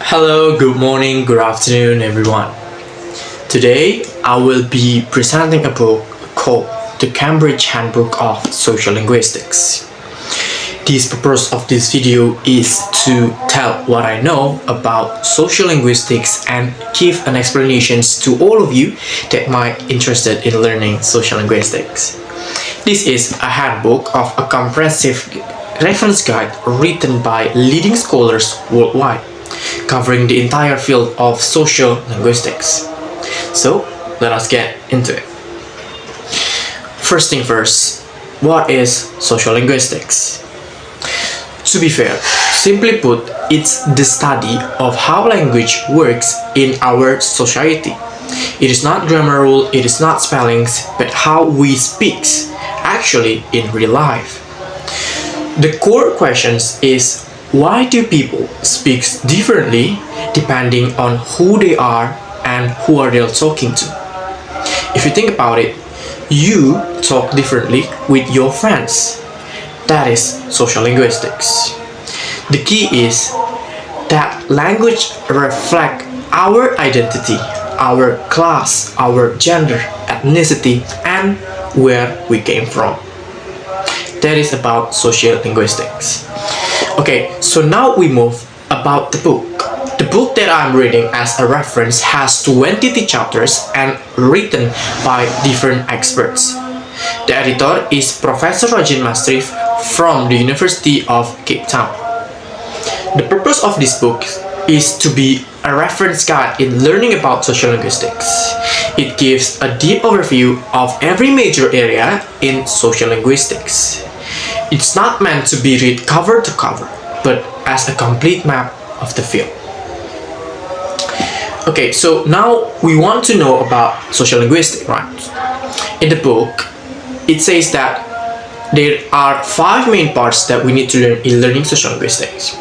Hello, good morning, good afternoon, everyone. Today, I will be presenting a book called The Cambridge Handbook of Sociolinguistics. The purpose of this video is to tell what I know about sociolinguistics and give an explanation to all of you that might be interested in learning sociolinguistics. This is a handbook of a comprehensive reference guide written by leading scholars worldwide, covering the entire field of sociolinguistics. So, let us get into it. First thing first, what is sociolinguistics? To be fair, simply put, it's the study of how language works in our society. It is not grammar rule, it is not spellings, but how we speak actually in real life. The core questions is, why do people speak differently depending on who they are and who are they talking to? If you think about it, you talk differently with your friends. That is sociolinguistics. The key is that language reflects our identity, our class, our gender, ethnicity, and where we came from. That is about sociolinguistics. Okay, so now we move about the book. The book that I'm reading as a reference has 20 chapters and written by different experts. The editor is Professor Rajin Mastrif from the University of Cape Town. The purpose of this book is to be a reference guide in learning about sociolinguistics. It gives a deep overview of every major area in sociolinguistics. It's not meant to be read cover to cover, but as a complete map of the field. Okay, so now we want to know about sociolinguistics, right? In the book, it says that there are 5 main parts that we need to learn in learning sociolinguistics.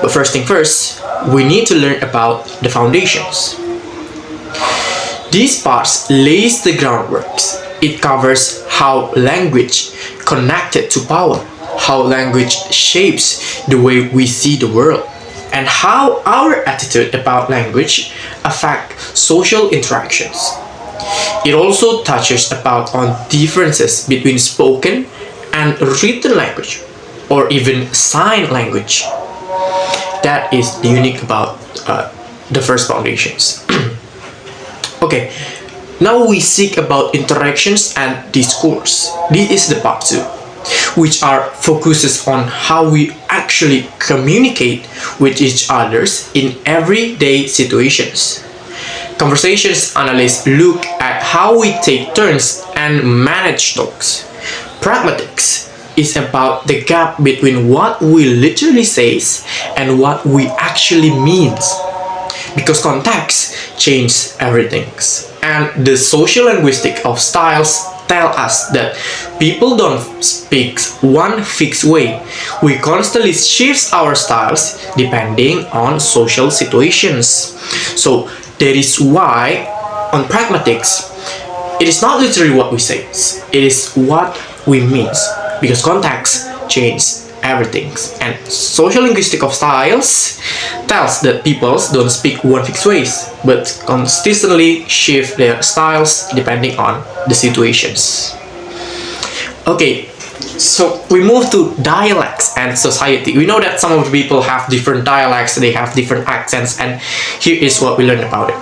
But first thing first, we need to learn about the foundations. These parts lays the groundwork. It covers how language connected to power, how language shapes the way we see the world, and how our attitude about language affect social interactions. It also touches about on differences between spoken and written language, or even sign language. That is unique about the first foundations. Okay, now we seek about interactions and discourse. This is the part 2, which are focuses on how we actually communicate with each others in everyday situations. Conversations analysts look at how we take turns and manage talks. Pragmatics is about the gap between what we literally says and what we actually means, because context changes everything. And the sociolinguistic of styles tell us that people don't speak one fixed way. We constantly shift our styles depending on social situations. So that is why on pragmatics, it is not literally what we say, it is what we mean, because context changes everything. And sociolinguistic of styles tells that people don't speak one fixed ways, but consistently shift their styles depending on the situations. Okay, so we move to dialects and society. We know that some of the people have different dialects, they have different accents, and here is what we learn about it.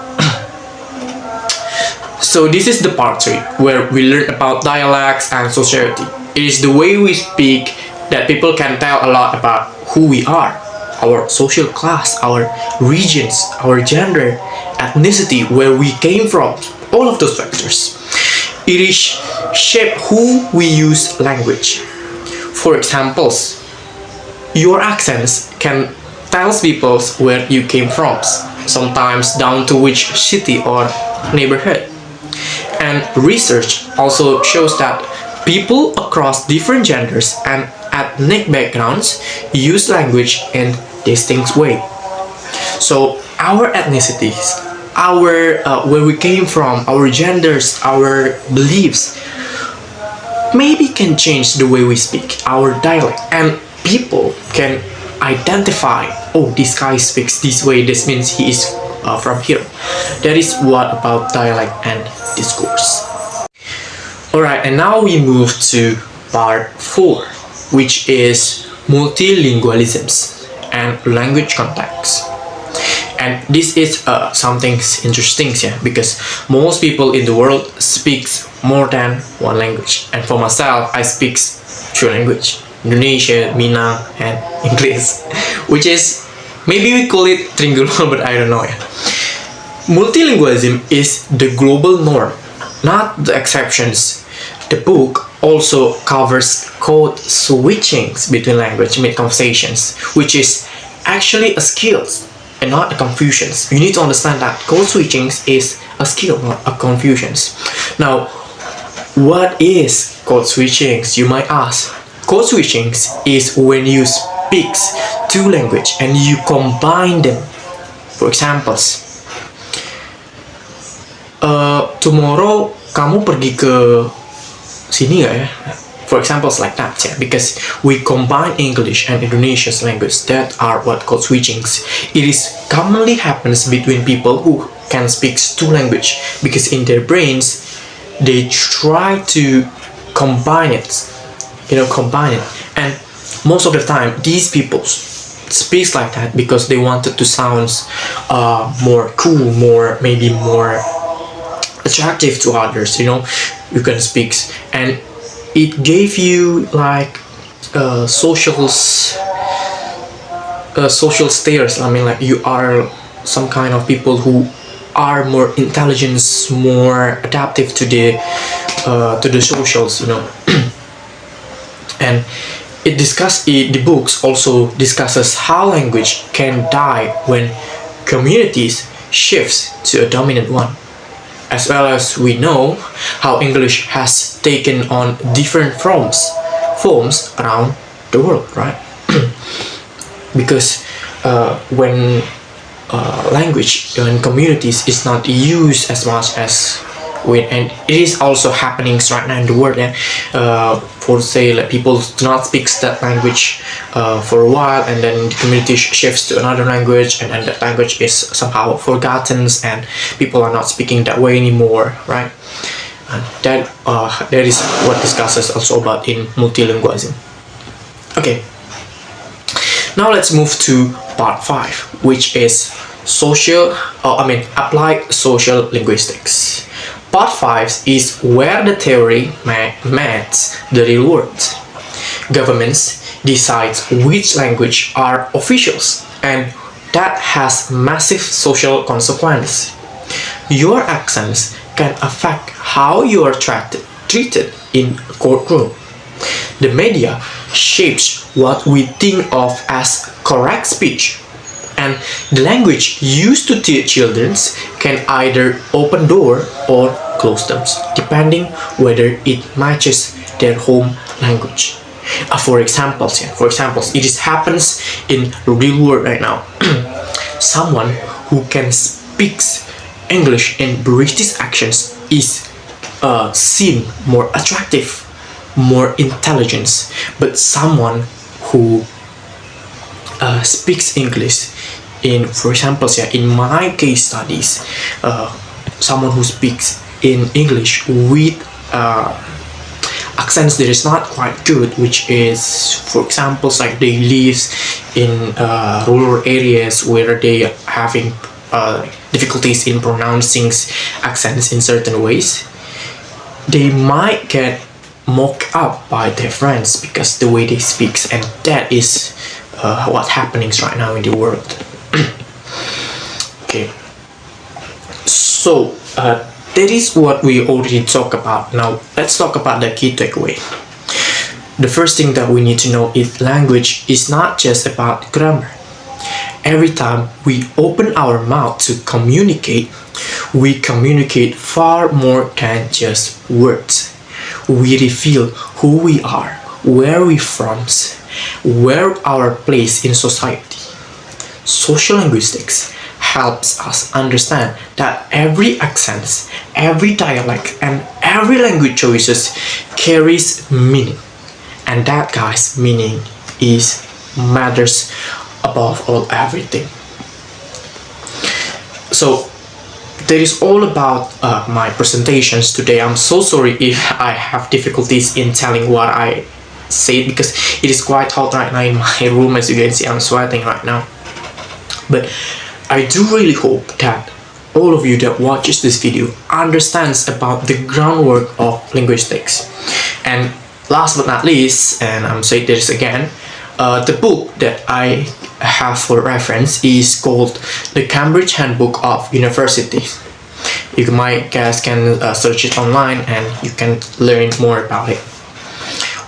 So this is the part 3, where we learn about dialects and society. It is the way we speak that people can tell a lot about who we are, our social class, our regions, our gender, ethnicity, where we came from, all of those factors. It is shape who we use language. For examples, your accents can tell people where you came from, sometimes down to which city or neighborhood. And research also shows that people across different genders and ethnic backgrounds use language in distinct way. So our ethnicities, our where we came from, our genders, our beliefs, maybe can change the way we speak, our dialect, and people can identify oh, this guy speaks this way, this means he is from here. That is what about dialect and discourse. Alright, and now we move to part 4, which is multilingualisms and language context. And this is something interesting, yeah, because most people in the world speaks more than one language. And for myself, I speak 2 languages: Indonesia, Minang, and English, which is, maybe we call it trilingual, but I don't know. Yeah. Multilingualism is the global norm, not the exceptions. The book also covers code switchings between language mid conversations, which is actually a skill and not a confusion. You need to understand that code switchings is a skill, not a confusion. Now, what is code switchings, you might ask? Code switchings is when you speak 2 languages and you combine them. For examples, tomorrow kamu pergi ke sini gak ya? For examples like that, yeah, because we combine English and Indonesia's language. That are what code switchings. It is commonly happens between people who can speak 2 languages, because in their brains they try to combine it, and most of the time these people speaks like that because they wanted to sound more cool, maybe more attractive to others. You can speak, and it gave you like social status. I mean, like, you are some kind of people who are more intelligent, more adaptive to the socials, and the books also discusses how language can die when communities shifts to a dominant one, as well as we know how English has taken on different forms around the world, right? Because when language in communities is not used as much as and it is also happening right now in the world, yeah. For say, like, people do not speak that language for a while, and then the community shifts to another language, and then that language is somehow forgotten, and people are not speaking that way anymore, right? And that is what discusses also about in multilingualism. Okay, now let's move to part 5, which is applied social linguistics. Part 5 is where the theory meets the real world. Governments decide which language are officials, and that has massive social consequences. Your accents can affect how you are treated in a courtroom. The media shapes what we think of as correct speech, and the language used to teach children can either open door or close them, depending whether it matches their home language. For examples, it just happens in the real world right now. Someone who can speak English in British accents is seen more attractive, more intelligent, but someone who speaks English for example, in my case studies, someone who speaks in English with accents that is not quite good, which is, for example, like they live in rural areas where they are having difficulties in pronouncing accents in certain ways, they might get mocked up by their friends because the way they speak, and that is what's happening right now in the world. Okay, so that is what we already talked about. Now let's talk about the key takeaway. The first thing that we need to know is language is not just about grammar. Every time we open our mouth to communicate, we communicate far more than just words. We reveal who we are, where we're from, where our place in society. Sociolinguistics helps us understand that every accent, every dialect, and every language choices carries meaning, and that, guys, meaning is matters above all everything. So that is all about my presentations today. I'm so sorry if I have difficulties in telling what I said, because it is quite hot right now in my room. As you can see, I'm sweating right now. But I do really hope that all of you that watches this video understands about the groundwork of linguistics. And last but not least, and I'm saying this again, the book that I have for reference is called The Cambridge Handbook of Universities. You guys can search it online and you can learn more about it.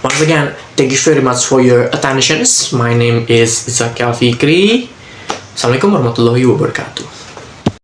Once again, thank you very much for your attention. My name is Zaki Alfikri. Assalamualaikum warahmatullahi wabarakatuh.